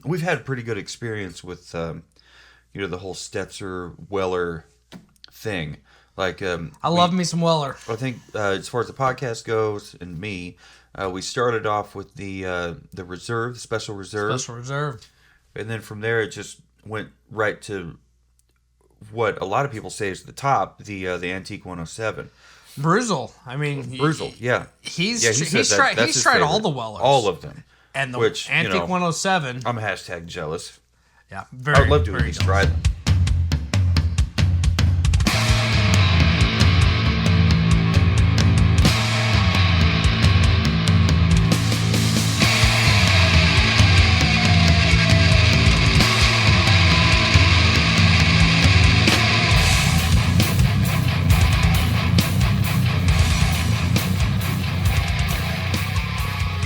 we've had a pretty good experience with the whole Stetzer Weller thing. Like I love me some Weller. I think as far as the podcast goes, and me, we started off with the reserve, the special reserve, and then from there it just went right to what a lot of people say is the top, the Antique 107. Bruzel. I mean, Bruzel, yeah. He's tried all the Wellers. All of them. And the Antique 107. I'm hashtag jealous. Yeah, I'd love to at least try them.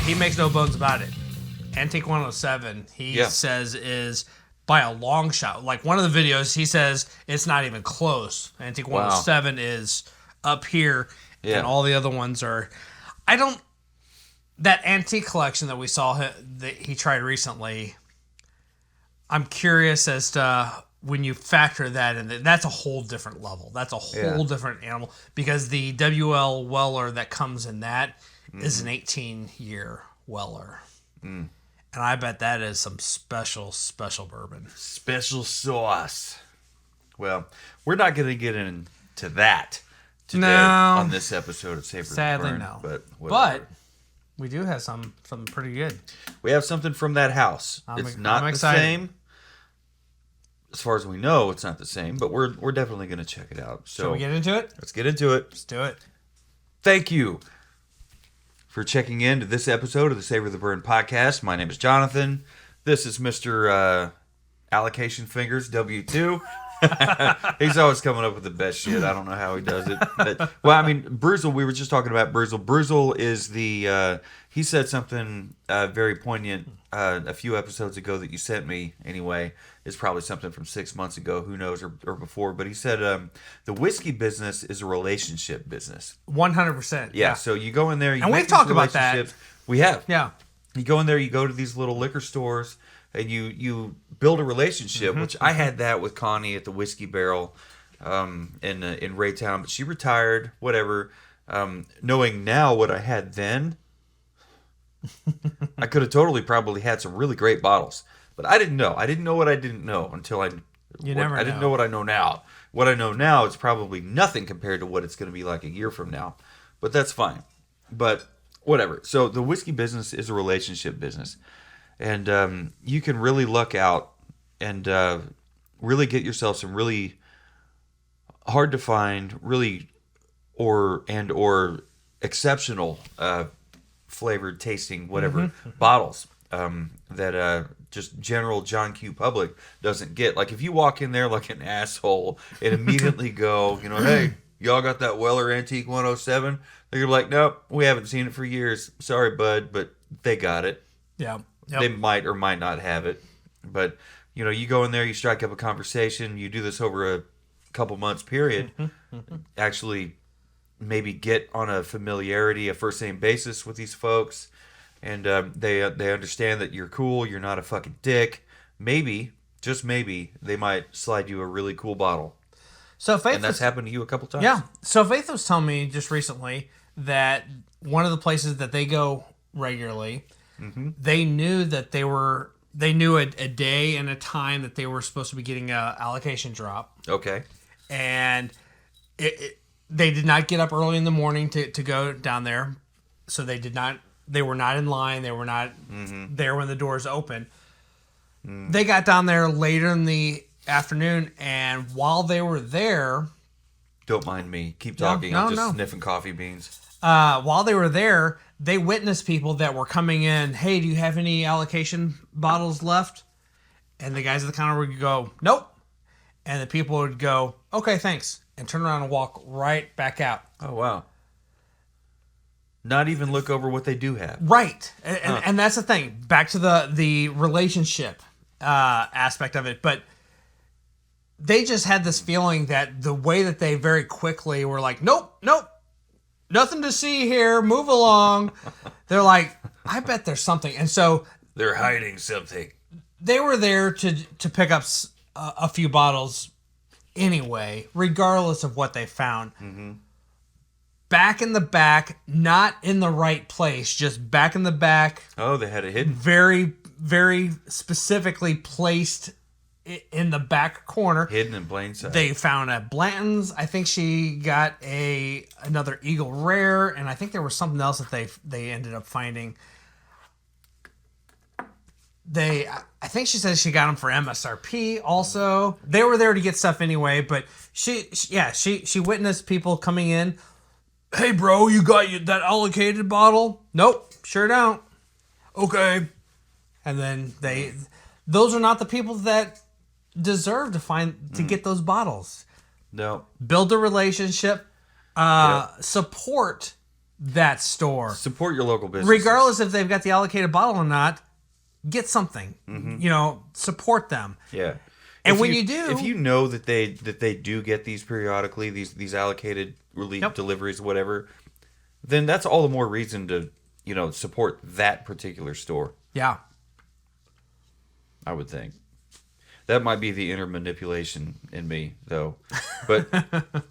He makes no bones about it. Antique 107, he says, is by a long shot. Like one of the videos, he says it's not even close. Antique 107 is up here, and all the other ones are. That antique collection that we saw that he tried recently, I'm curious as to when you factor that in, that's a whole different level. That's a whole different animal, because the WL Weller that comes in that is an 18-year Weller. And I bet that is some special bourbon. Special sauce. Well, we're not going to get into that today on this episode of Savor Sadly, Burn, no. But we do have something pretty good. We have something from that house. It's not the same. As far as we know, it's not the same, but we're definitely going to check it out. So shall we get into it? Let's get into it. Let's do it. Thank you for checking in to this episode of the Savor the Burn podcast. My name is Jonathan. This is Mr. Allocation Fingers, W2. He's always coming up with the best shit. I don't know how he does it. But, Bruzel, we were just talking about Bruzel. Bruzel is he said something very poignant a few episodes ago that you sent me anyway. It's probably something from 6 months ago, who knows, or before. But he said the whiskey business is a relationship business. 100%. Yeah, so you go in there. And we've talked about that. We have. Yeah. You go in there, you go to these little liquor stores, and you build a relationship, which I had that with Connie at the Whiskey Barrel in Raytown, but she retired, whatever. Knowing now what I had then, I could have probably had some really great bottles. But I didn't know. I didn't know what I didn't know until I didn't know what I know now. What I know now is probably nothing compared to what it's going to be like a year from now. But that's fine. But whatever. So the whiskey business is a relationship business. And you can really luck out and really get yourself some really hard to find, really or exceptional flavored tasting whatever bottles that just general John Q. public doesn't get. Like if you walk in there like an asshole and immediately go, hey, y'all got that Weller Antique 107? They're like, nope, we haven't seen it for years. Sorry, bud, but they got it. Yeah. Yep. They might or might not have it. But, you go in there, you strike up a conversation, you do this over a couple months period, actually maybe get on a familiarity, a first-name basis with these folks, and they understand that you're cool, you're not a fucking dick. Maybe, just maybe, they might slide you a really cool bottle. And that's happened to you a couple times. Yeah. So Faith was telling me just recently that one of the places that they go regularly, they knew that they knew a day and a time that they were supposed to be getting a allocation drop. Okay. And they did not get up early in the morning to go down there. So they were not in line. They were not there when the doors open. They got down there later in the afternoon, and while they were there... Don't mind me. Keep talking. I'm just sniffing coffee beans. While they were there, they witnessed people that were coming in. Hey, do you have any allocation bottles left? And the guys at the counter would go, nope. And the people would go, okay, thanks. And turn around and walk right back out. Oh, wow. Not even look over what they do have. Right. And that's the thing. Back to the relationship aspect of it. But they just had this feeling that the way that they very quickly were like, nope. Nothing to see here. Move along. They're like, I bet there's something. And so... They're hiding something. they were there to pick up a few bottles anyway, regardless of what they found. Mm-hmm. Back in the back, not in the right place, just back in the back. Oh, they had it hidden. Very, very specifically placed in the back corner. Hidden in plain sight. They found at Blanton's. I think she got another Eagle Rare, and I think there was something else that they ended up finding. I think she said she got them for MSRP also. They were there to get stuff anyway, but she witnessed people coming in. Hey, bro, you got that allocated bottle? Nope, sure don't. Okay. And then those are not the people that deserve to get those bottles. No. Build a relationship. Support that store. Support your local business. Regardless if they've got the allocated bottle or not, get something. Mm-hmm. Support them. Yeah. And when you do, if you know that they do get these periodically, these allocated deliveries, whatever, then that's all the more reason to support that particular store. Yeah, I would think that might be the inner manipulation in me, though. But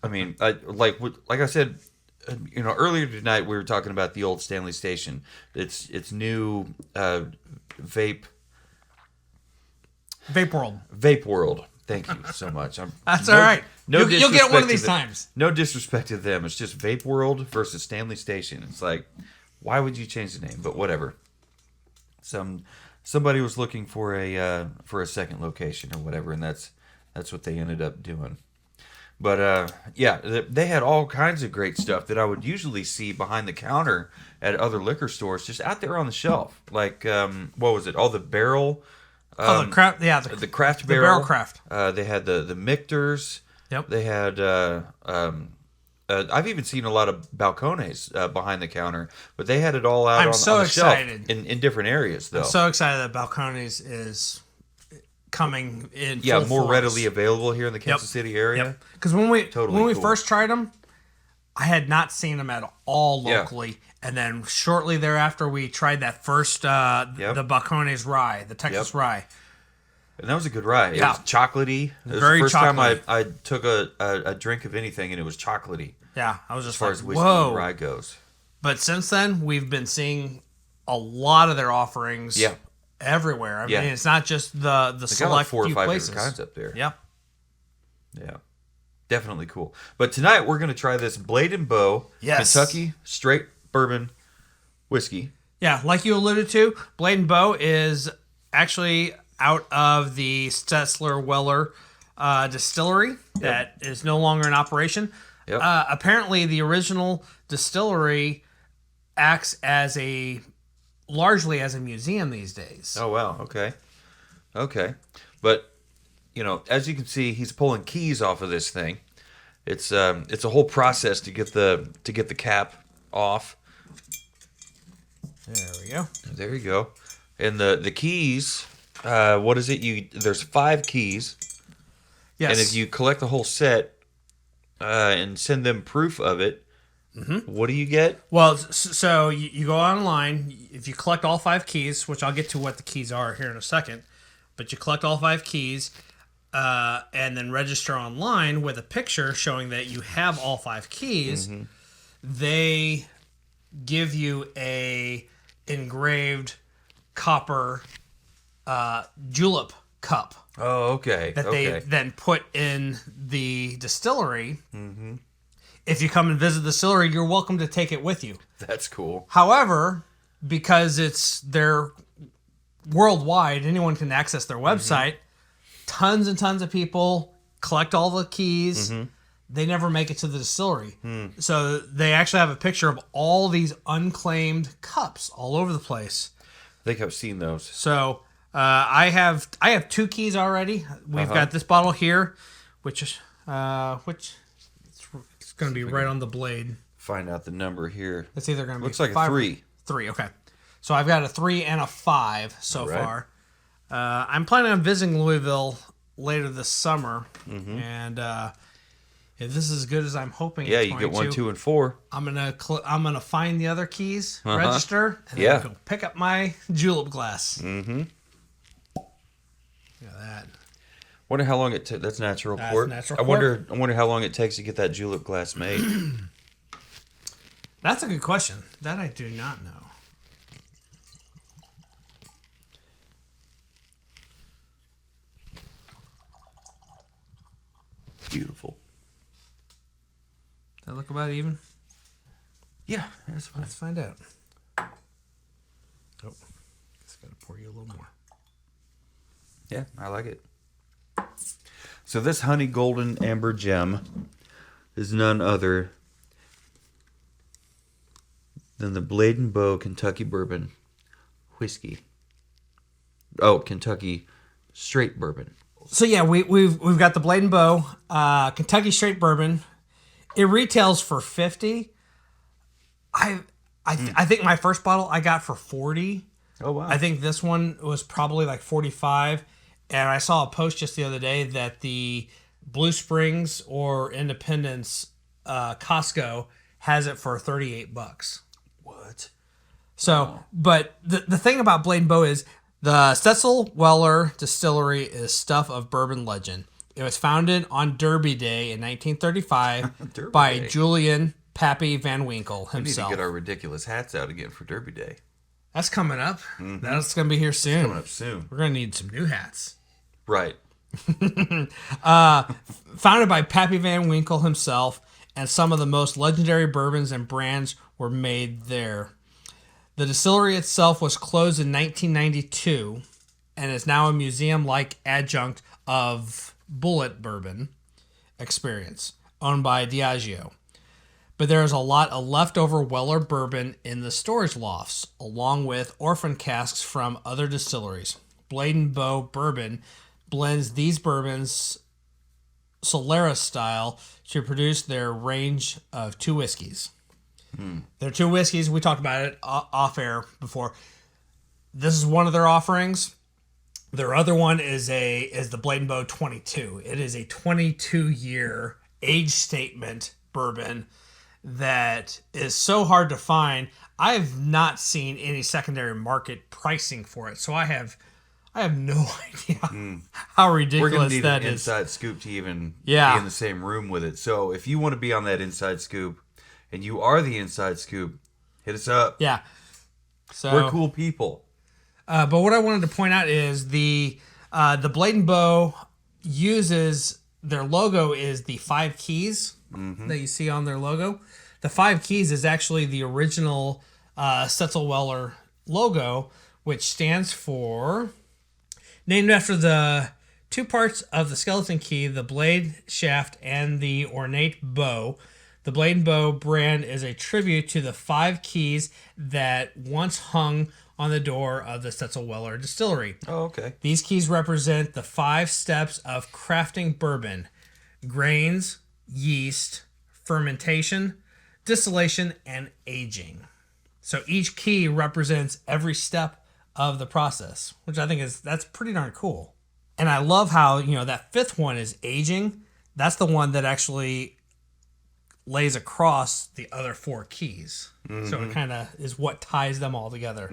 I mean, like I said, earlier tonight we were talking about the old Stanley Station. It's new Vape World. Thank you so much. That's all right. You'll get one of these times. No disrespect to them. It's just Vape World versus Stanley Station. It's like, why would you change the name? But whatever. Somebody was looking for a second location or whatever, and that's what they ended up doing. But they had all kinds of great stuff that I would usually see behind the counter at other liquor stores, just out there on the shelf. Like what was it? All the barrel. The craft. Yeah, the craft barrel. The barrel craft. They had the Mictors. Yep. They had. I've even seen a lot of balcones behind the counter, but they had it all out on the shelf in different areas, though. I'm so excited that balcones is coming in. Yeah, full more force. readily available here in the Kansas City area. Because when we first tried them, I had not seen them at all locally. Yeah. And then shortly thereafter, we tried that first, the Balcones Rye, the Texas Rye. And that was a good rye. It was chocolatey. It was very the first chocolatey. time I took a drink of anything, and it was chocolatey. Yeah, I was just as far as whiskey and rye goes. But since then, we've been seeing a lot of their offerings everywhere. I mean, it's not just the select like 4 or 5 places. different kinds up there. Yeah. Yeah. Definitely cool. But tonight, we're going to try this Blade and Bow Kentucky Straight Bourbon whiskey. Yeah, like you alluded to, Blade and Bow is actually out of the Stetzler Weller distillery that is no longer in operation. Yep. Apparently, the original distillery acts largely as a museum these days. Oh wow! Okay, but as you can see, he's pulling keys off of this thing. It's a whole process to get the cap off. There we go. There you go. And the keys, what is it? There's 5 keys. Yes. And if you collect the whole set and send them proof of it, what do you get? Well, so you go online. If you collect all 5 keys, which I'll get to what the keys are here in a second, but you collect all 5 keys and then register online with a picture showing that you have all 5 keys, they give you a engraved copper julep cup. Oh, okay. That they then put in the distillery. Mm-hmm. If you come and visit the distillery, you're welcome to take it with you. That's cool. However, because they're worldwide, anyone can access their website. Tons and tons of people collect all the keys. They never make it to the distillery. So they actually have a picture of all these unclaimed cups all over the place. I think I've seen those. So I have 2 keys already. We've got this bottle here, which it's going to be right on the blade. Find out the number here. It's either going to be looks like 5 a 3. 3, okay. So I've got a 3 and a 5 so far. I'm planning on visiting Louisville later this summer, and if this is as good as I'm hoping, you get 1, 2, and 4. I'm gonna find the other keys, register, and then go pick up my julep glass. Wonder how long it takes. That's natural That's cork. natural I cork. wonder how long it takes to get that julep glass made. That's a good question. That I do not know. Beautiful. Does that look about even? Yeah, that's fine. Let's find out. Oh, just gotta pour you a little more. Yeah, I like it. So this honey golden amber gem is none other than the Blade and Bow Kentucky Bourbon whiskey. Oh, Kentucky Straight Bourbon. So yeah, we've got the Blade and Bow, Kentucky Straight Bourbon. It retails for $50. I think my first bottle I got for $40. Oh wow! I think this one was probably like $45. And I saw a post just the other day that the Blue Springs or Independence Costco has it for $38. What? So, but the thing about Blade and Bow is the Cecil Weller Distillery is stuff of bourbon legend. It was founded on Derby Day in 1935 Derby by Day. Julian Pappy Van Winkle We need to himself. get our ridiculous hats out again for Derby Day. That's coming up. That's going to be here soon. Coming up soon. We're going to need some new hats. Right. Founded by Pappy Van Winkle himself, and some of the most legendary bourbons and brands were made there. The distillery itself was closed in 1992 and is now a museum-like adjunct of Bullet Bourbon Experience, owned by Diageo. But there is a lot of leftover Weller bourbon in the storage lofts, along with orphan casks from other distilleries. Blade and Bow Bourbon blends these bourbons Solaris style to produce their range of two whiskeys. There are two whiskeys. We talked about it off air before. This is one of their offerings. Their other one is the Blade and Bow 22. It is a 22-year age statement bourbon that is so hard to find. I have not seen any secondary market pricing for it, so I have no idea how We're ridiculous gonna need that an is. inside scoop to even Yeah. be in the same room with it. So if you want to be on that inside scoop, and you are the inside scoop, hit us up. Yeah. So We're cool people. But what I wanted to point out is the Blade and Bow uses their logo is the 5 keys that you see on their logo. The 5 keys is actually the original Cecil Weller logo, which stands for, named after the two parts of the skeleton key, the blade shaft and the ornate bow. The Blade and Bow brand is a tribute to the 5 keys that once hung on the door of the Cecil Weller distillery. Oh, okay. These keys represent the 5 steps of crafting bourbon: grains, yeast, fermentation, distillation, and aging. So each key represents every step of the process, which I think that's pretty darn cool. And I love how, that 5th one is aging. That's the one that actually lays across the other 4 keys. So it kind of is what ties them all together.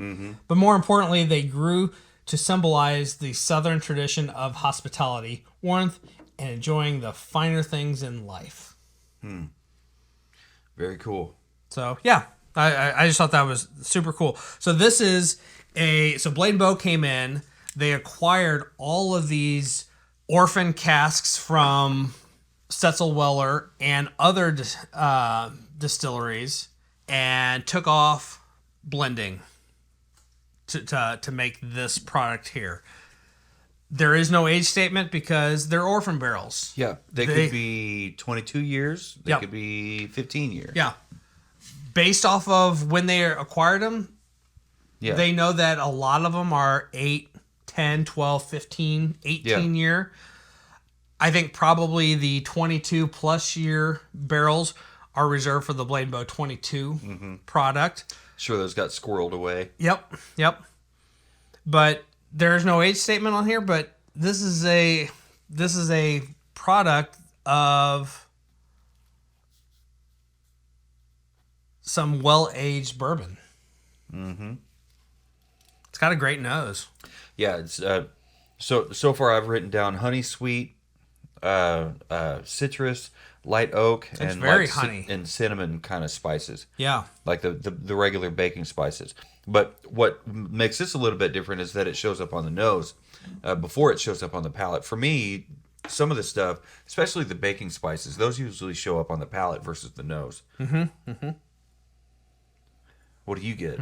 But more importantly, they grew to symbolize the Southern tradition of hospitality, warmth, and enjoying the finer things in life. Very cool. So, yeah, I just thought that was super cool. So this is so Blade and Bow came in, they acquired all of these orphan casks from Cecil Weller and other distilleries, and took off blending to make this product here. There is no age statement because they're orphan barrels. Yeah, they could be 22 years. They Yep. could be 15 years. Yeah. Based off of when they acquired them, Yeah. they know that a lot of them are 8, 10, 12, 15, 18 year. I think probably the 22 plus year barrels are reserved for the Blade and Bow 22 product. Sure, those got squirreled away. Yep. But there's no age statement on here, but this is a product of some well-aged bourbon. It's got a great nose. Yeah, it's So far I've written down honey sweet, citrus, light oak, and very honey. and cinnamon kind of spices. Yeah. Like the regular baking spices. But what makes this a little bit different is that it shows up on the nose before it shows up on the palate. For me, some of the stuff, especially the baking spices, those usually show up on the palate versus the nose. Mm-hmm. Mm-hmm. What do you get?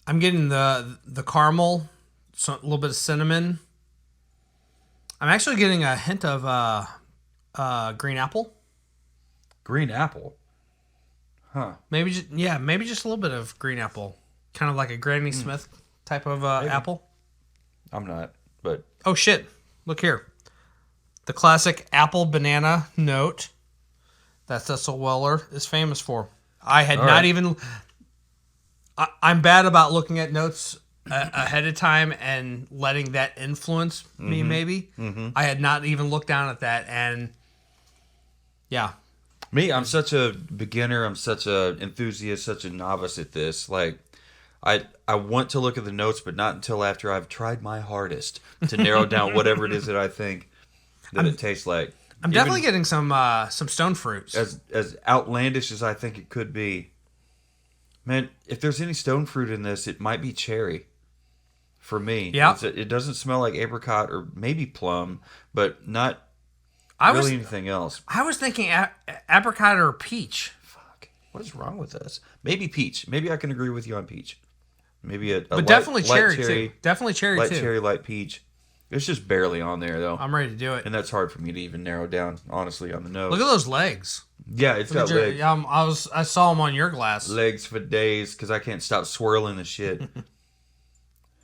I'm getting the caramel, a little bit of cinnamon. I'm actually getting a hint of green apple. Green apple. Huh. Maybe just a little bit of green apple. Kind of like a Granny Smith type of apple. I'm not, but... Oh, shit. Look here. The classic apple banana note that Cecil Weller is famous for. I had not even... I'm bad about looking at notes ahead of time and letting that influence me, maybe. Mm-hmm. I had not even looked down at that, and... Yeah. Me, I'm such a beginner. I'm such a enthusiast, such a novice at this. Like, I want to look at the notes, but not until after I've tried my hardest to narrow down whatever it is that I think that it tastes like. I'm definitely getting some stone fruits. As outlandish as I think it could be. Man, if there's any stone fruit in this, it might be cherry. For me. Yeah. It doesn't smell like apricot or maybe plum, but not anything else. I was thinking apricot or peach. Fuck. What is wrong with us? Maybe peach. Maybe I can agree with you on peach. Maybe but definitely cherry too. Definitely cherry light too. Light cherry, light peach. It's just barely on there though. I'm ready to do it. And that's hard for me to even narrow down, honestly, on the nose. Look at those legs. Yeah, it's got legs. Yeah, I saw them on your glass. Legs for days because I can't stop swirling the shit.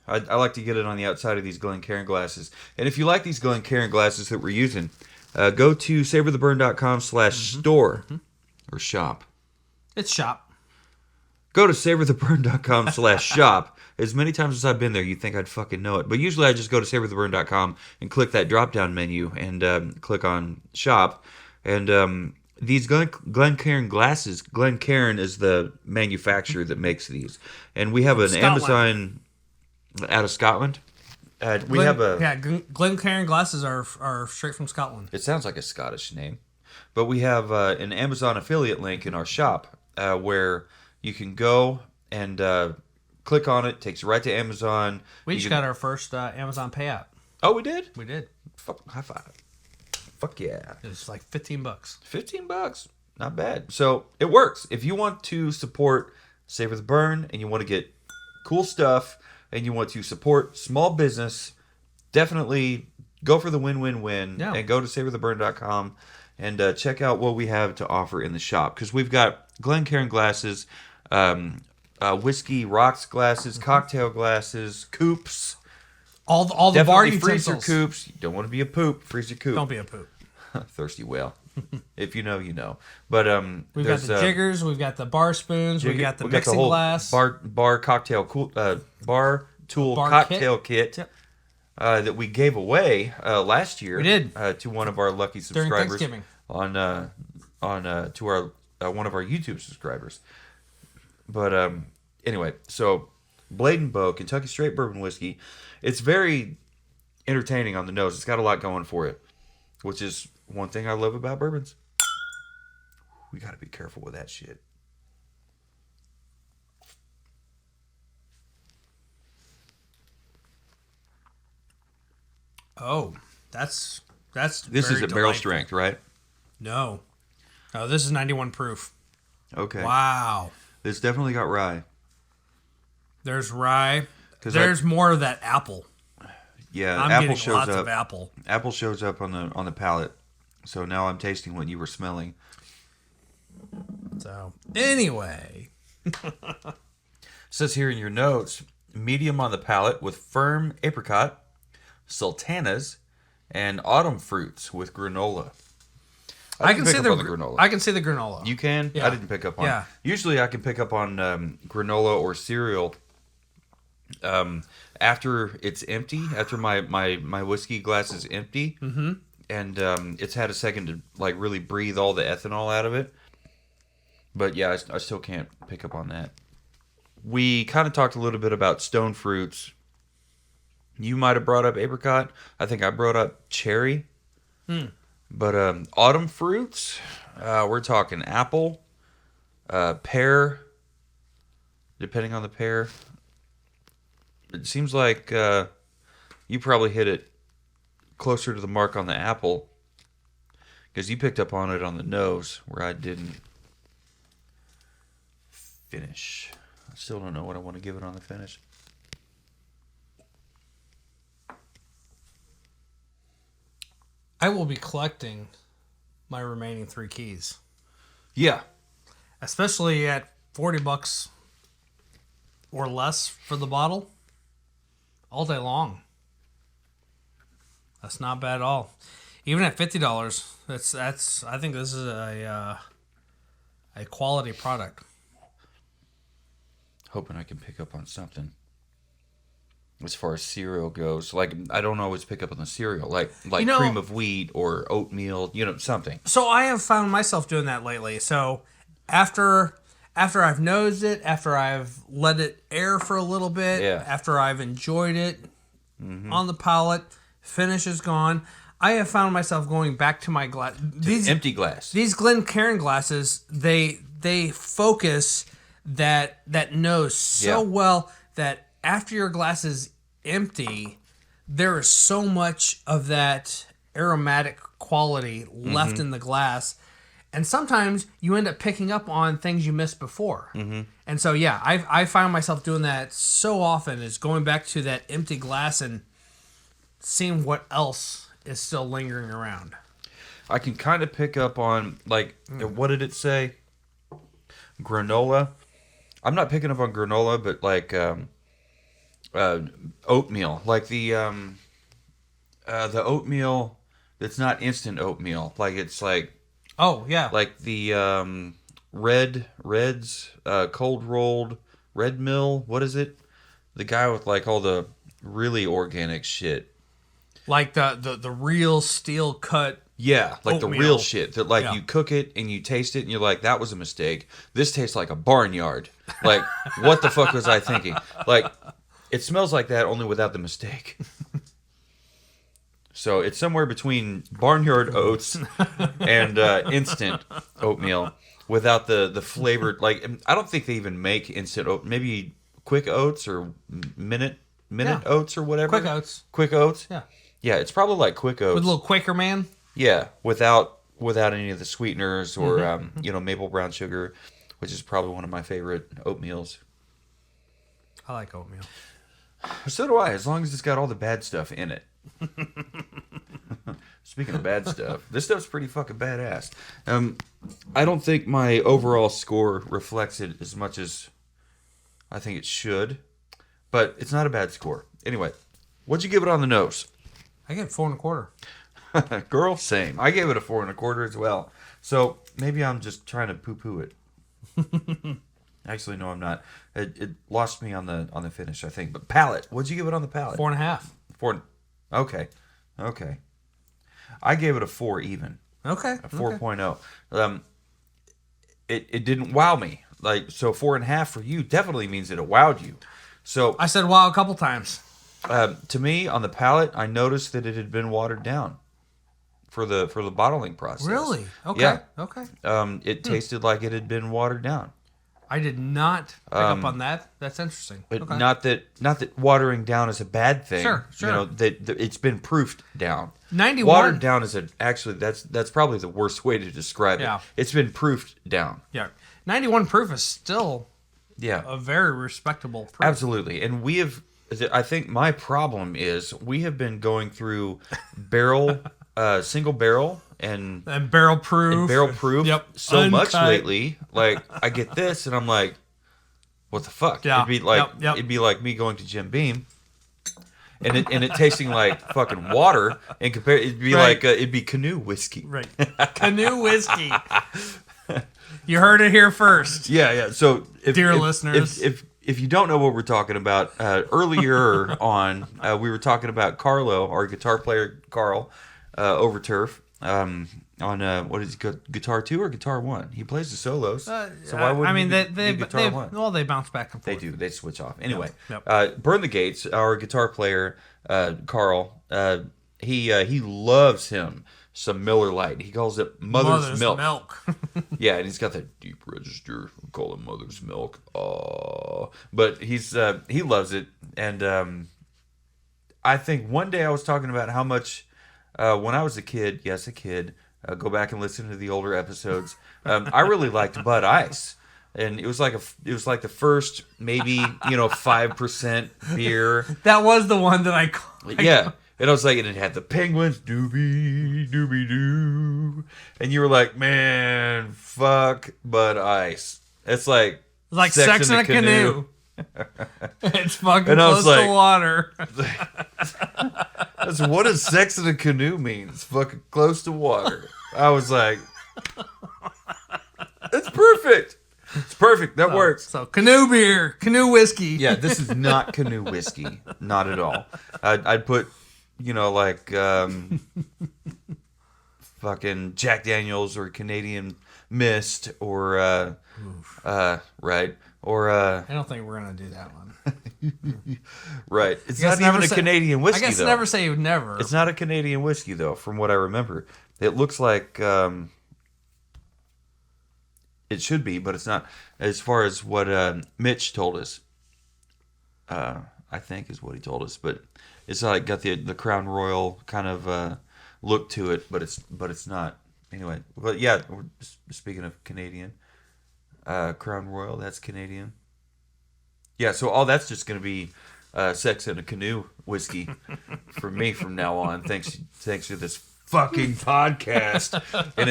I like to get it on the outside of these Glencairn glasses. And if you like these Glencairn glasses that we're using, go to savortheburn.com/store or shop. It's shop. Go to savortheburn.com/shop. As many times as I've been there, you'd think I'd fucking know it. But usually I just go to savortheburn.com and click that drop-down menu and click on shop. And these Glencairn glasses, Glencairn is the manufacturer that makes these. And we have an Amazon out of Scotland. Glencairn glasses are straight from Scotland. It sounds like a Scottish name. But we have an Amazon affiliate link in our shop where you can go and click on it. Takes you right to Amazon. We just got our first Amazon payout. Oh, we did? We did. Fuck, high five. Fuck yeah. It was like $15. $15. Not bad. So it works. If you want to support Savor the Burn and you want to get cool stuff and you want to support small business, definitely go for the win-win-win and go to savortheburn.com and check out what we have to offer in the shop. Because we've got Glencairn glasses, whiskey rocks glasses, cocktail glasses, coupes. All the bar freeze your utensils. coupes. You don't want to be a poop. Freeze your coupe. Don't be a poop. Thirsty whale. If you know, you know. But we've got the jiggers, we've got the bar spoons, we've got the mixing glass, bar cocktail bar tool cocktail kit that we gave away last year. We did to one of our lucky subscribers on to our one of our YouTube subscribers. But anyway, so Blade & Bow Kentucky Straight Bourbon Whiskey. It's very entertaining on the nose. It's got a lot going for it, which is one thing I love about bourbons. We got to be careful with that shit. Oh, that's this very isn't barrel strength, right? No, this is 91 proof. Okay. Wow. This definitely got rye. There's rye. There's more of that apple. Yeah, I'm apple getting shows lots up. of apple. Apple shows up on the palate. So now I'm tasting what you were smelling. So anyway, says here in your notes, medium on the palate with firm apricot, sultanas, and autumn fruits with granola. I can see the granola. I can see the granola. You can? Yeah. I didn't pick up on. Yeah. Usually I can pick up on granola or cereal. After it's empty, after my whiskey glass is empty, and it's had a second to like really breathe all the ethanol out of it. But yeah, I still can't pick up on that. we kind of talked a little bit about stone fruits. You might have brought up apricot. I think I brought up cherry. But autumn fruits, we're talking apple, pear, depending on the pear. It seems like you probably hit it closer to the mark on the apple because you picked up on it on the nose where I didn't finish. I still don't know what I want to give it on the finish. I will be collecting my remaining 3 keys. Yeah. Especially at $40 or less for the bottle. All day long. That's not bad at all. Even at $50, that's I think this is a quality product. Hoping I can pick up on something. As far as cereal goes, like I don't always pick up on the cereal, like cream of wheat or oatmeal, something. So I have found myself doing that lately. So after I've nosed it, after I've let it air for a little bit, after I've enjoyed it on the palate, finish is gone, I have found myself going back to my glass. These empty glass. These Glencairn glasses, they focus that nose so well that after your glass is empty, there is so much of that aromatic quality left in the glass. And sometimes you end up picking up on things you missed before. And so, yeah, I find myself doing that so often, is going back to that empty glass and seeing what else is still lingering around. I can kind of pick up on, what did it say? Granola. I'm not picking up on granola, but oatmeal, like the oatmeal that's not instant oatmeal, like it's like like the Red's cold rolled Red Mill. What is it? The guy with like all the really organic shit, like the real steel cut. Yeah, like oatmeal. The real shit that you cook it and you taste it and you're like, that was a mistake. This tastes like a barnyard. Like, what the fuck was I thinking? Like, it smells like that, only without the mistake. So it's somewhere between barnyard oats and instant oatmeal without the flavored. Like, I don't think they even make instant oat. Maybe quick oats or minute oats or whatever. Quick oats. Yeah. Yeah, it's probably like quick oats with a little Quaker man. Yeah, without any of the sweeteners or maple brown sugar, which is probably one of my favorite oatmeals. I like oatmeal. So do I, as long as it's got all the bad stuff in it. Speaking of bad stuff, this stuff's pretty fucking badass. I don't think my overall score reflects it as much as I think it should, but it's not a bad score. Anyway, what'd you give it on the nose? I gave it 4 1/4. Girl, same. I gave it a 4 1/4 as well. So maybe I'm just trying to poo-poo it. Actually, no, I'm not. It lost me on the finish, I think. But palate, what'd you give it on the palate? 4 1/2. 4. Okay. I gave it a 4 even. Okay. A 4.0. It didn't wow me. So 4.5 for you definitely means that it wowed you. So I said wow a couple times. To me, on the palate, I noticed that it had been watered down for the bottling process. Really? Okay. Yeah. Okay. It tasted like it had been watered down. I did not pick up on that. That's interesting. But okay. not that watering down is a bad thing. Sure. That it's been proofed down. 91. Watered down is that's probably the worst way to describe it. It's been proofed down. Yeah. 91 proof is still Yeah. a very respectable proof. Absolutely. And I think my problem is we have been going through single barrel and barrel proof. Yep. So Uncut. much lately. Like, I get this and I'm like, what the fuck? Yeah. It'd be like me going to Jim Beam and it tasting like fucking water and it'd be right. it'd be canoe whiskey. Right. Canoe whiskey. You heard it here first. Yeah. So dear listeners, if you don't know what we're talking about, earlier on, we were talking about Carlo, our guitar player, Carl, over turf. what is it, Guitar 2 or Guitar 1? He plays the solos. So why I wouldn't mean, he they do Guitar 1? well, they bounce back and They forth. do. They switch off. Anyway, Yep. Burn the Gates, our guitar player, Carl, he loves him some Miller Lite. He calls it Mother's Milk. Yeah, and he's got that deep register. We call it Mother's Milk. Oh, but he loves it. And I think one day I was talking about how much when I was a kid. Yes, a kid. Go back and listen to the older episodes. I really liked Bud Ice. And it was like the first maybe 5% beer. That was the one that I Yeah, and I was like, and it had the penguins, doobie doobie doo, and you were like, man, fuck Bud Ice. It's like Sex in a Canoe. It's fucking And I close was like- to water. That's what does Sex in a Canoe mean? It's fucking close to water. I was like, it's perfect. It's perfect. That works. So canoe beer, canoe whiskey. Yeah, this is not canoe whiskey. Not at all. I'd put, fucking Jack Daniels or Canadian Mist or, right. Or, I don't think we're gonna do that one. right. It's I guess not even never a say- Canadian whiskey, I guess though. never say never. It's not a Canadian whiskey, though, from what I remember. It looks like it should be, but it's not. As far as what Mitch told us, I think is what he told us. But it's like got the Crown Royal kind of look to it, but it's not. Anyway, but yeah, we're speaking of Canadian, Crown Royal, that's Canadian. Yeah, so all that's just going to be Sex in a Canoe whiskey for me from now on. Thanks to this fucking podcast, and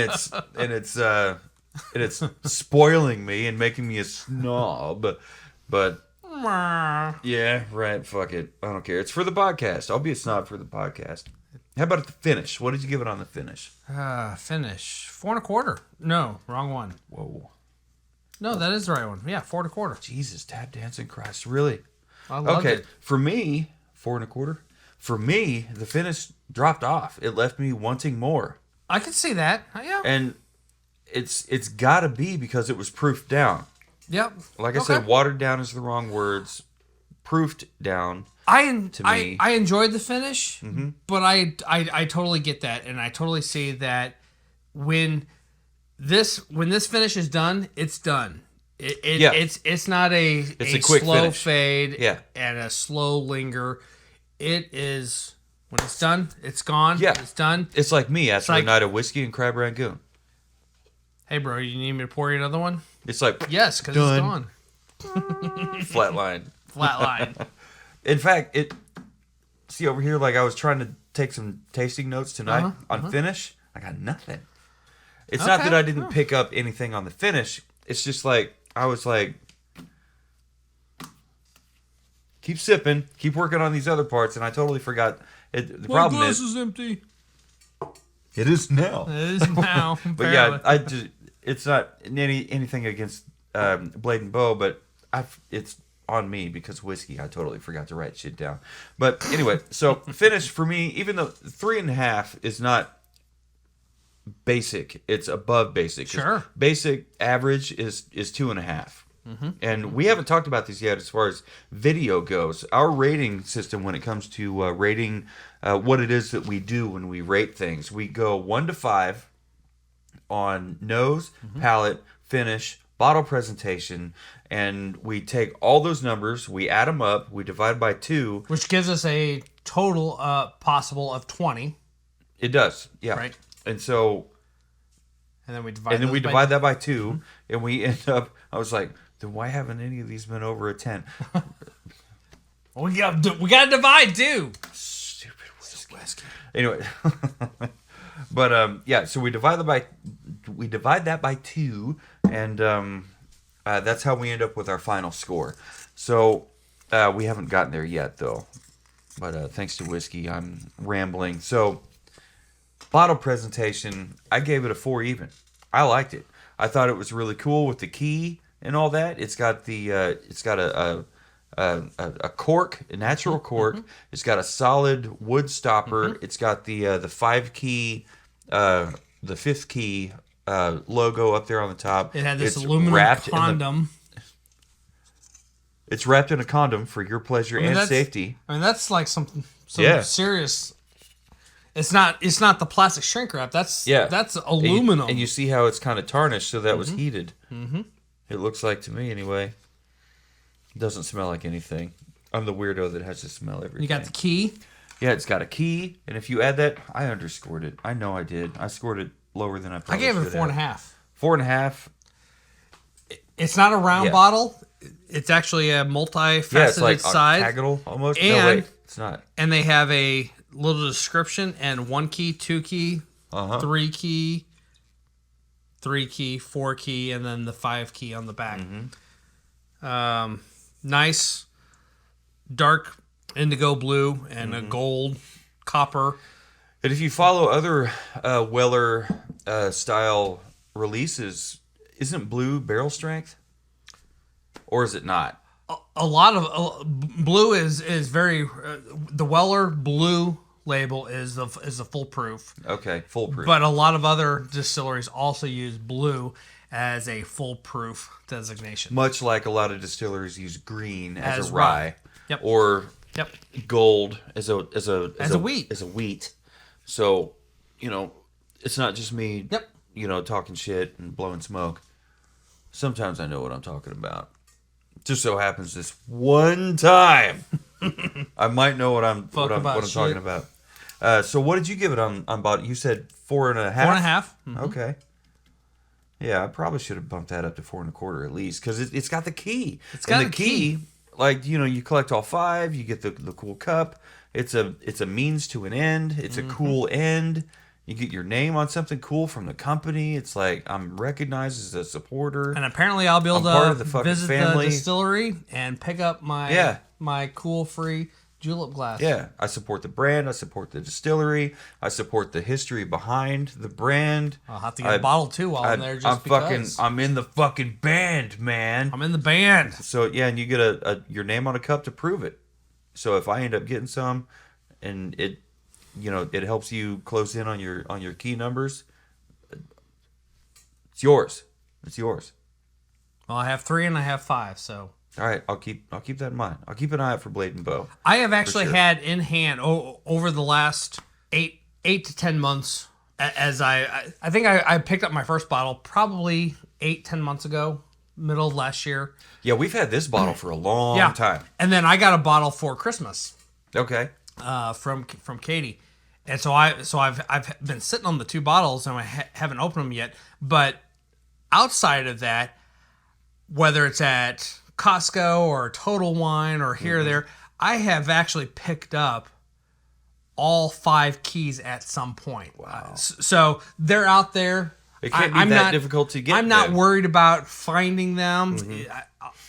it's spoiling me and making me a snob. But yeah, right. Fuck it. I don't care. It's for the podcast. I'll be a snob for the podcast. How about the finish? What did you give it on the finish? Finish 4 1/4. No, wrong one. Whoa. No, that is the right one. Yeah, 4 1/4. Jesus, tap dancing Christ. Really? I loved Okay. it. For me, 4 1/4. For me, the finish dropped off. It left me wanting more. I can see that. Yeah. And it's gotta be because it was proofed down. Yep. Like I said, watered down is the wrong words. Proofed down. I enjoyed the finish, but I totally get that, and I totally see that when this finish is done, it's done. It's not a quick slow finish. fade Yeah. and a slow linger. It is when it's done, it's gone. Yeah. It's done. It's like me after like- a night of whiskey and crab rangoon. Hey, bro, you need me to pour you another one? It's like Yes, because it's Done. gone. flatline. Flat line. In fact, see over here, like I was trying to take some tasting notes tonight on finish. I got nothing. It's not Okay. that I didn't pick up anything on the finish. It's just like I was like, keep sipping, keep working on these other parts, and I totally forgot. The problem glass is, is empty. it is now. It is now. But yeah, I just it's not anything against Blade and Bow, but it's on me because whiskey. I totally forgot to write shit down. But anyway, so finish for me, even though 3.5 is not basic, it's above basic. 'Cause Sure. Basic average is 2.5. And we haven't talked about this yet as far as video goes. Our rating system when it comes to rating what it is that we do when we rate things, we go 1 to 5 on nose, palate, finish, bottle presentation, and we take all those numbers, we add them up, we divide by 2. Which gives us a total possible of 20. It does, yeah. Right. And so, And then we divide divide that by 2, and we end up. I was like, then why haven't any of these been over a 10? We got to divide too. Stupid whiskey. Anyway, but yeah, so we divide that by 2, and that's how we end up with our final score. So we haven't gotten there yet, though. But thanks to whiskey, I'm rambling. So bottle presentation, I gave it a 4 even. I liked it. I thought it was really cool with the key and all that. It's got a cork, a natural cork. It's got a solid wood stopper. It's got the 5 key the fifth key logo up there on the top. It had this It's aluminum wrapped condom. It's wrapped in a condom for your pleasure and safety. I mean, that's like some Yeah. serious. It's not the plastic shrink wrap. That's aluminum. And you see how it's kind of tarnished, so that was heated. Mm-hmm. It looks like to me, anyway. It doesn't smell like anything. I'm the weirdo that has to smell everything. You got the key. Yeah, it's got a key, and if you add that, I underscored it. I know I did. I scored it lower than I probably should have. I gave it a 4.5. 4.5. It's not a round bottle. It's actually a multifaceted it's like side. octagonal almost. And, no, wait, it's not. And they have a little description and 1 key, 2 key, 3 key, 3 key, 4 key, and then the 5 key on the back. Mm-hmm. Nice dark indigo blue and a gold copper. And if you follow other Weller style releases, isn't blue barrel strength? Or is it not? A lot of blue is very the Weller blue label is the foolproof. Okay, foolproof. But a lot of other distilleries also use blue as a foolproof designation. Much like a lot of distilleries use green as a rye. Yep. Or gold as a wheat. As a wheat. So, it's not just me talking shit and blowing smoke. Sometimes I know what I'm talking about. Just so happens this one time I might know what I'm talking about. So what did you give it on bottle? You said 4.5? 4.5. Mm-hmm. Okay. Yeah, I probably should have bumped that up to 4.25 at least, because it's got the key. It's got the key. Like, you collect all 5, you get the cool cup. It's a means to an end. It's a cool end. You get your name on something cool from the company. It's like, I'm recognized as a supporter. And apparently I'll be able to visit family. The distillery and pick up my cool free julep glass. Yeah, I support the brand. I support the distillery. I support the history behind the brand. I'll have to get a bottle too while I'm there because. I'm in the fucking band, man. I'm in the band. So, yeah, and you get your name on a cup to prove it. So if I end up getting some and it helps you close in on your key numbers, it's yours. It's yours. Well, I have 3 and I have 5, so. All right, I'll keep that in mind. I'll keep an eye out for Blade and Bow. I have actually had in hand over the last 8 to 10 months, as I think I picked up my first bottle probably 8-10 months ago, middle of last year. Yeah, we've had this bottle for a long time. And then I got a bottle for Christmas. Okay. From Katie. And so I've been sitting on the 2 bottles and I haven't opened them yet. But outside of that, whether it's at Costco or Total Wine or here or there, I have actually picked up all 5 keys at some point. Wow. So they're out there. It can't be that difficult to get. I'm not worried about finding them.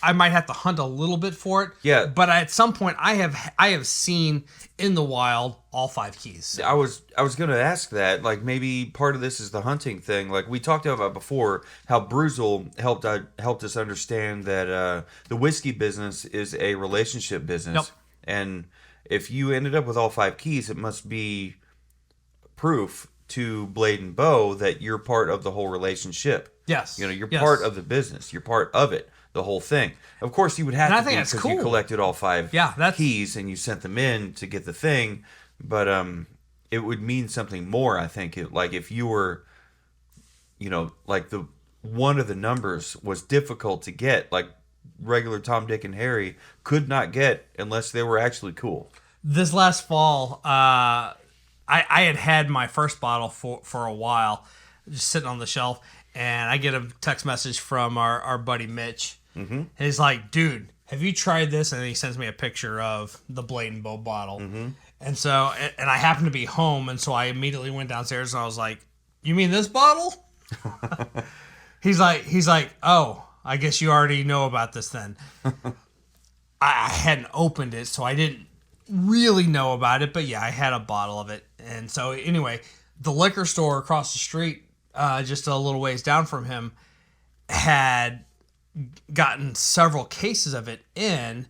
I might have to hunt a little bit for it. Yeah. But at some point, I have seen in the wild all 5 keys. I was going to ask that. Like, maybe part of this is the hunting thing. Like we talked about before, how Bruzel helped us understand that the whiskey business is a relationship business. Yep. And if you ended up with all 5 keys, it must be proof to Blade and Bow that you're part of the whole relationship. Yes. You're part of the business. You're part of it. The whole thing. Of course, you would have to be because you collected all 5 keys and you sent them in to get the thing. But it would mean something more, I think. Like if you were, like the one of the numbers was difficult to get, like regular Tom, Dick, and Harry could not get unless they were actually cool. This last fall, I had my first bottle for a while, just sitting on the shelf, and I get a text message from our buddy Mitch. Mm-hmm. He's like, dude, have you tried this? And he sends me a picture of the Blade and Bow bottle. Mm-hmm. And so, and I happened to be home, and so I immediately went downstairs and I was like, you mean this bottle? He's like, oh, I guess you already know about this then. I hadn't opened it, so I didn't really know about it, but yeah, I had a bottle of it. And so anyway, the liquor store across the street, just a little ways down from him, had gotten several cases of it in,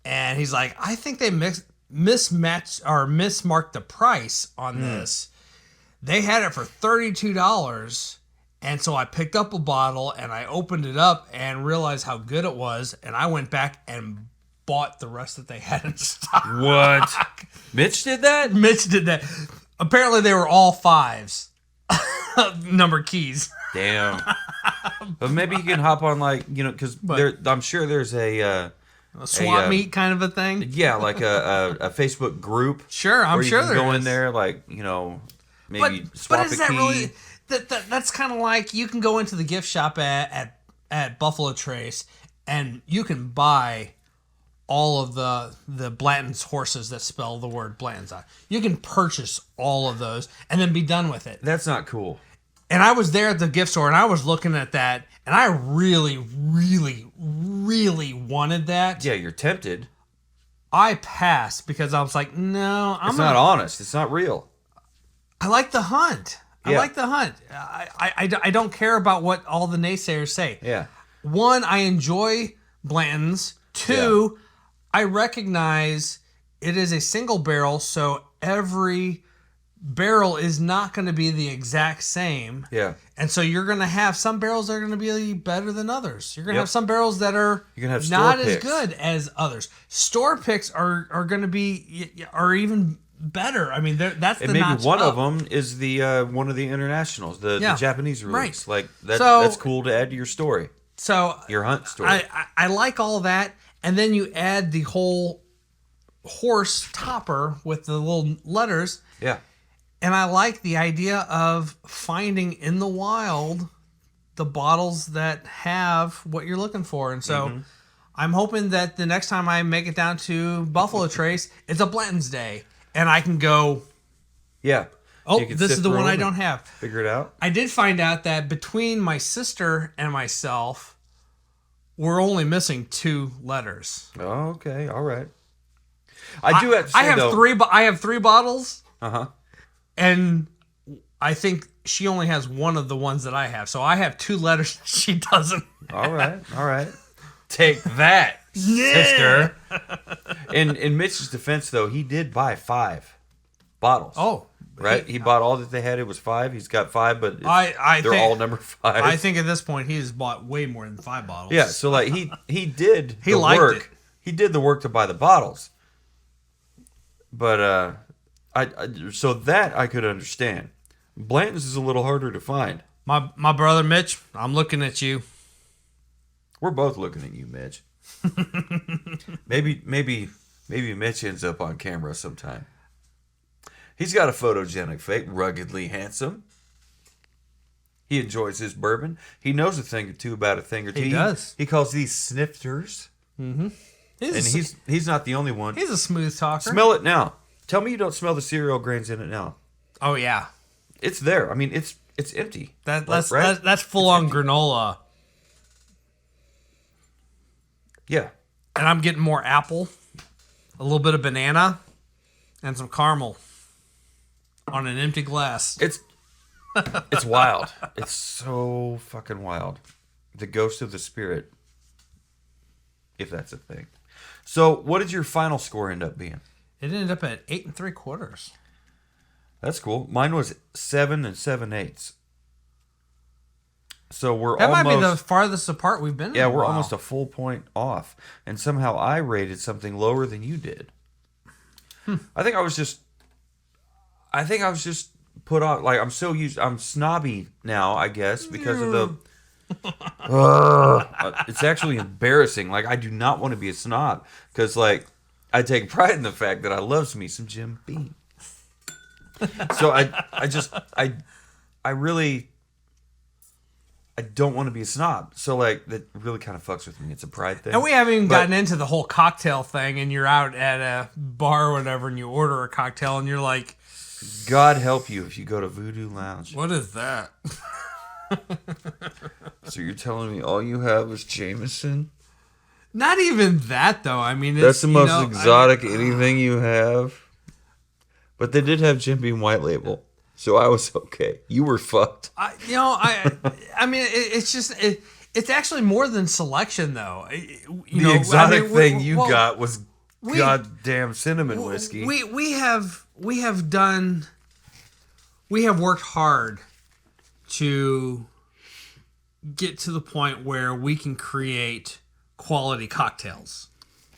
and he's like, I think they mismatched or mismarked the price on this. They had it for $32. And so I picked up a bottle and I opened it up and realized how good it was. And I went back and bought the rest that they had in stock. What? Mitch did that? Mitch did that. Apparently they were all 5s. Number keys. Damn. But maybe you can hop on because I'm sure there's a swap meet kind of a thing. Yeah, like a Facebook group. Sure, I'm sure there go is. in there, maybe swap but is a that key. really that's kind of like you can go into the gift shop at Buffalo Trace and you can buy all of the Blanton's horses that spell the word Blanton's on. You can purchase all of those and then be done with it. That's not cool. And I was there at the gift store and I was looking at that and I really, really, really wanted that. Yeah, you're tempted. I passed because I was like, no, It's not honest. It's not real. I like the hunt. I Yeah. like the hunt. I don't care about what all the naysayers say. Yeah. One, I enjoy Blanton's. Two, I recognize it is a single barrel, so every barrel is not going to be the exact same. Yeah. And so you're going to have some barrels that are going to be better than others. You're going to Yep. have some barrels that are You're gonna have store not as picks. good as others. Store picks are going to be are even better. I mean, that's the And maybe notch one up. of them is the one of the internationals, the Japanese release. Right. Like So- that's cool to add to your story, So your hunt story. I like all that, and then you add the whole horse topper with the little letters, yeah. and I like the idea of finding in the wild the bottles that have what you're looking for, and so I'm hoping that the next time I make it down to Buffalo Trace, it's a Blanton's Day, and I can go. Yeah. Oh, You can this sift is the through one I them don't and have. Figure it out. I did find out that between my sister and myself, we're only missing 2 letters. Oh, okay. All right. I do have to say, I have though, 3. I have 3 bottles, Uh-huh. and I think she only has one of the ones that I have. So I have 2 letters. She doesn't. All right. All right. Take that, sister. In Mitch's defense, though, he did buy 5 bottles. Oh, right. He bought all that they had. It was 5. He's got 5, but I they're think, all number 5. I think at this point he's bought way more than 5 bottles. Yeah. So like he did He the liked work. it. He did the work to buy the bottles. But so that I could understand. Blanton's is a little harder to find. My brother Mitch, I'm looking at you. We're both looking at you, Mitch. maybe Mitch ends up on camera sometime. He's got a photogenic face, ruggedly handsome. He enjoys his bourbon. He knows a thing or two about a thing or two. He does. He calls these snifters. And he's not the only one. He's a smooth talker. Smell it now. Tell me you don't smell the cereal grains in it now. Oh yeah, It's there. I mean, it's empty. that's right? that's full on granola, Yeah. and I'm getting more apple, a little bit of banana, and some caramel on an empty glass. It's wild. It's so fucking wild. The ghost of the spirit, if that's a thing. So, what did your final score end up being? It ended up at 8 3/4. That's cool. Mine was 7 7/8. So we're That almost might be the farthest apart we've been. yeah, in a we're while. almost a full point off, and somehow I rated something lower than you did. I think I was just put off. Like I'm snobby now, I guess, because of the. It's actually embarrassing. Like I do not want to be a snob because like I take pride in the fact that I loves me some Jim Beam. So I really don't want to be a snob. So like that really kind of fucks with me. It's a pride thing. And we haven't even gotten into the whole cocktail thing, and you're out at a bar or whatever, and you order a cocktail, and you're like, God help you if you go to Voodoo Lounge. what is that? So you're telling me all you have is Jameson? Not even that, though. I mean, That's it's, the most exotic anything you have. But they did have Jim Beam White Label, so I was okay. You were fucked. I mean, it's actually more than selection, though. The exotic thing you got was goddamn cinnamon whiskey. We have done we have worked hard to get to the point where we can create quality cocktails.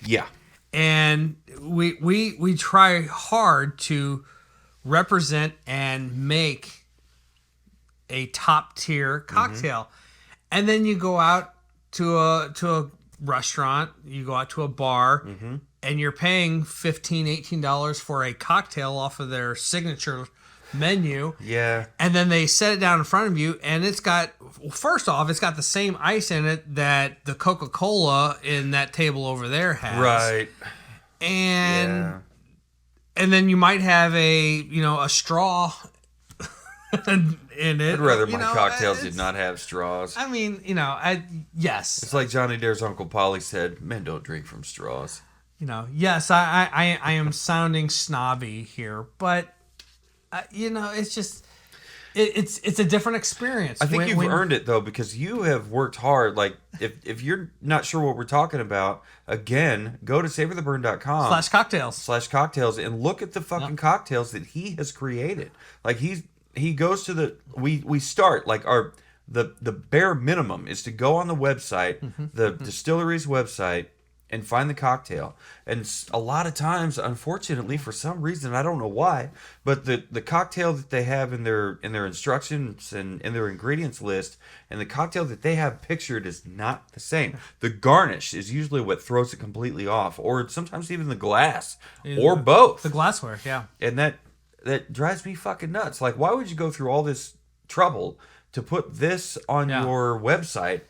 Yeah. And we try hard to represent and make a top tier cocktail. And then you go out to a restaurant, you go out to a bar, and you're paying $15, $18 for a cocktail off of their signature menu. Yeah. And then they set it down in front of you, and it's got, first off, it's got the same ice in it that the Coca-Cola in that table over there has. Right. And and then you might have a straw in it. I'd rather my cocktails did not have straws. I mean, yes. It's like Johnny Dare's Uncle Polly said, men don't drink from straws. Yes, I am sounding snobby here, but it's just it's a different experience. I think you've earned it though, because you have worked hard. Like if you're not sure what we're talking about, again, go to savortheburn.com /cocktails and look at the fucking cocktails that he has created. Like he goes to we start like the bare minimum is to go on the website, the distillery's website, and find the cocktail. And a lot of times, unfortunately, for some reason, I don't know why, but the cocktail that they have in their instructions and in their ingredients list and the cocktail that they have pictured is not the same. The garnish is usually what throws it completely off, or sometimes even the glass, or both. The glassware, yeah. And that drives me fucking nuts. Like, why would you go through all this trouble to put this on your website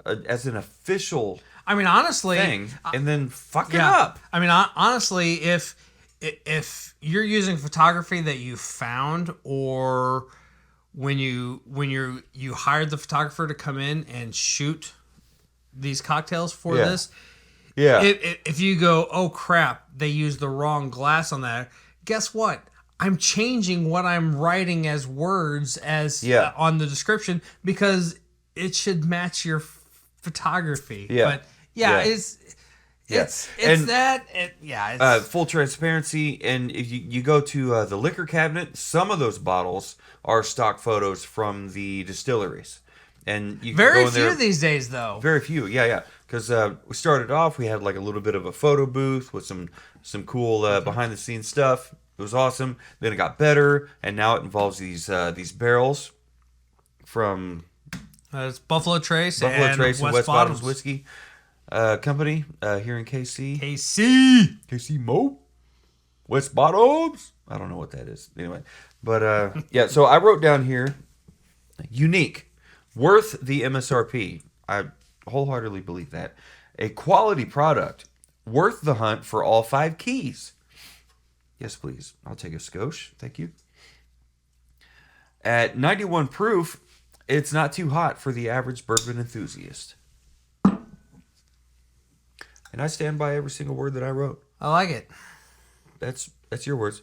as an official I mean, honestly, thing, and then fuck it up? I mean, honestly, if you're using photography that you found, or when you hired the photographer to come in and shoot these cocktails for this, if you go, oh crap, they used the wrong glass on that, guess what? I'm changing what I'm writing as words on the description, because it should match your photography. But it's full transparency. And if you go to the liquor cabinet, some of those bottles are stock photos from the distilleries, and you can very go in few there, these days though. Very few, because we started off, we had like a little bit of a photo booth with some cool behind the scenes stuff. It was awesome. Then it got better, and now it involves these barrels from it's Buffalo Trace and West Bottoms Whiskey Company here in KC. KC Mo? West Bottoms? I don't know what that is. Anyway, but so I wrote down here, unique, worth the MSRP. I wholeheartedly believe that. A quality product, worth the hunt for all 5 keys. Yes, please. I'll take a skosh. Thank you. At 91 proof, it's not too hot for the average bourbon enthusiast. And I stand by every single word that I wrote. I like it. That's your words.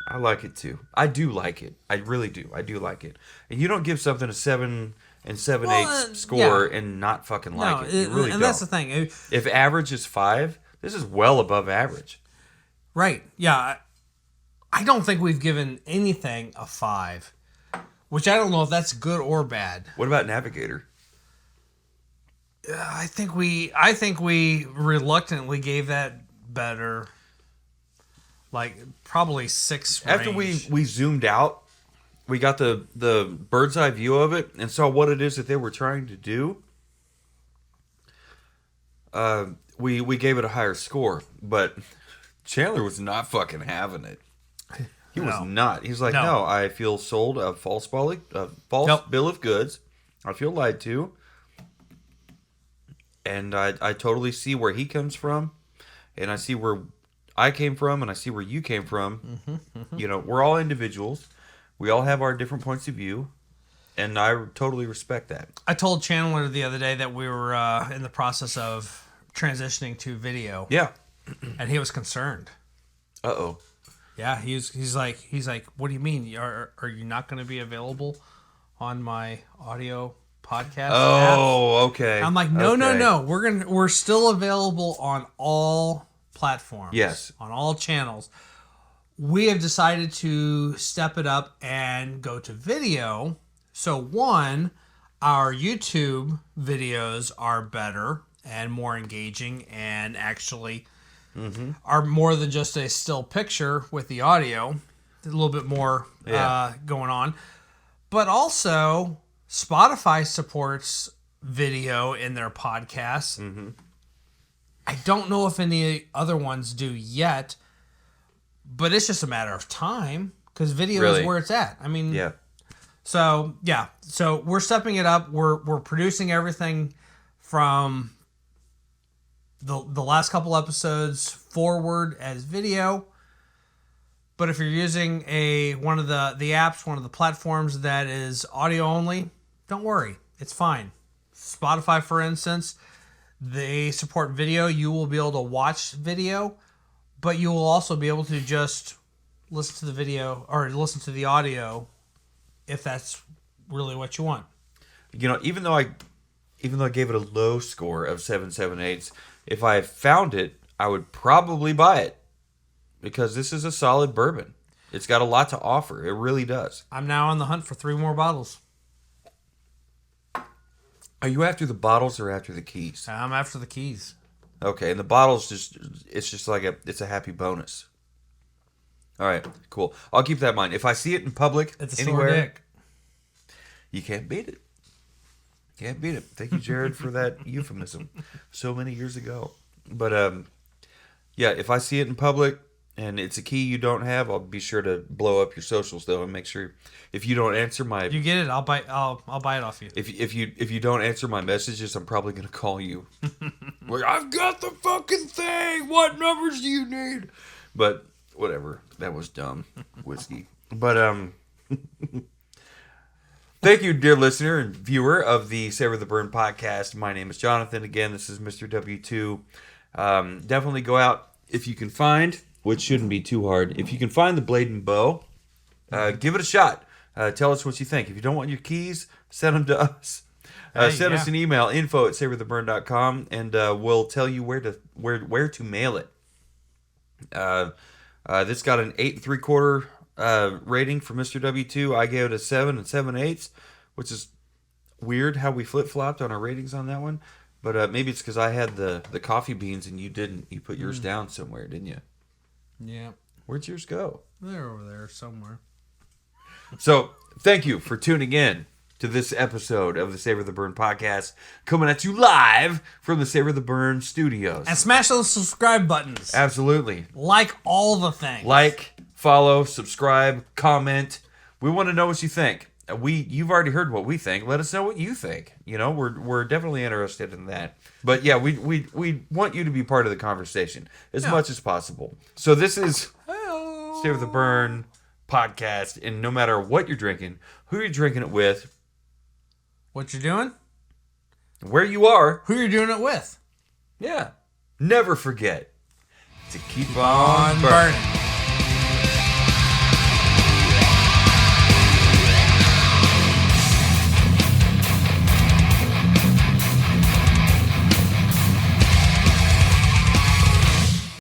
I like it too. I do like it. I really do. I do like it. And you don't give something a 7 and 7/8 score and not fucking like it. You really don't. That's the thing. If average is 5, this is well above average. Right. Yeah. I don't think we've given anything a 5, which I don't know if that's good or bad. What about Navigator? I think we reluctantly gave that better, like probably 6 range. After we zoomed out, we got the bird's eye view of it and saw what it is that they were trying to do. We gave it a higher score, but Chandler was not fucking having it. He was not. He's like, no, I feel sold a false bill of goods. I feel lied to. And I totally see where he comes from. And I see where I came from. And I see where you came from. We're all individuals. We all have our different points of view. And I totally respect that. I told Chandler the other day that we were in the process of transitioning to video. Yeah. And he was concerned. Uh-oh. Yeah, he's like, what do you mean? Are you not going to be available on my audio podcast? Oh, okay. I'm like, no. We're still available on all platforms. Yes. On all channels. we have decided to step it up and go to video. So one, our YouTube videos are better and more engaging and actually are more than just a still picture with the audio. A little bit more going on. But also, Spotify supports video in their podcasts. I don't know if any other ones do yet, but it's just a matter of time because video is where it's at. I mean, So we're stepping it up. We're producing everything from the last couple episodes forward as video. But if you're using one of the apps, one of the platforms that is audio only, don't worry, it's fine. Spotify, for instance, they support video. You will be able to watch video, but you will also be able to just listen to the video or listen to the audio if that's really what you want. You know, even though I gave it a low score of 7.78, if I found it, I would probably buy it because this is a solid bourbon. It's got a lot to offer. It really does. I'm now on the hunt for 3 more bottles. Are you after the bottles or after the keys? I'm after the keys. Okay, and the bottles it's just like it's a happy bonus. All right, cool. I'll keep that in mind. If I see it in public, it's a anywhere, sore dick. You can't beat it. Can't beat it. Thank you, Jared, for that euphemism so many years ago. But yeah, if I see it in public and it's a key you don't have, I'll be sure to blow up your socials though and make sure if you don't answer my you get it, I'll buy it off you. If you don't answer my messages, I'm probably gonna call you. Like, I've got the fucking thing. What numbers do you need? But whatever. That was dumb. Whiskey. But thank you, dear listener and viewer of the Savor the Burn podcast. My name is Jonathan. Again, this is Mr. W2. Definitely go out if you can find, which shouldn't be too hard, if you can find the Blade and Bow, give it a shot. Tell us what you think. If you don't want your keys, send them to us. Send us an email, info@savortheburn.com, and we'll tell you where to mail it. This got an 8 3/4 rating for Mr. W2. I gave it a 7 7/8, which is weird how we flip-flopped on our ratings on that one. But maybe it's because I had the coffee beans and you didn't. You put yours down somewhere, didn't you? Yeah. Where'd yours go? They're over there somewhere. So, thank you for tuning in to this episode of the Savor the Burn podcast, coming at you live from the Savor the Burn studios. And smash those subscribe buttons. Absolutely. Like all the things. Like, follow, subscribe, comment. We want to know what you think. You've already heard what we think. Let us know what you think. You know, we're definitely interested in that. But yeah, we want you to be part of the conversation as much as possible. So this is Savor the Burn podcast, and no matter what you're drinking, who you're drinking it with, what you're doing, where you are, who you're doing it with. Yeah. Never forget to keep on burning.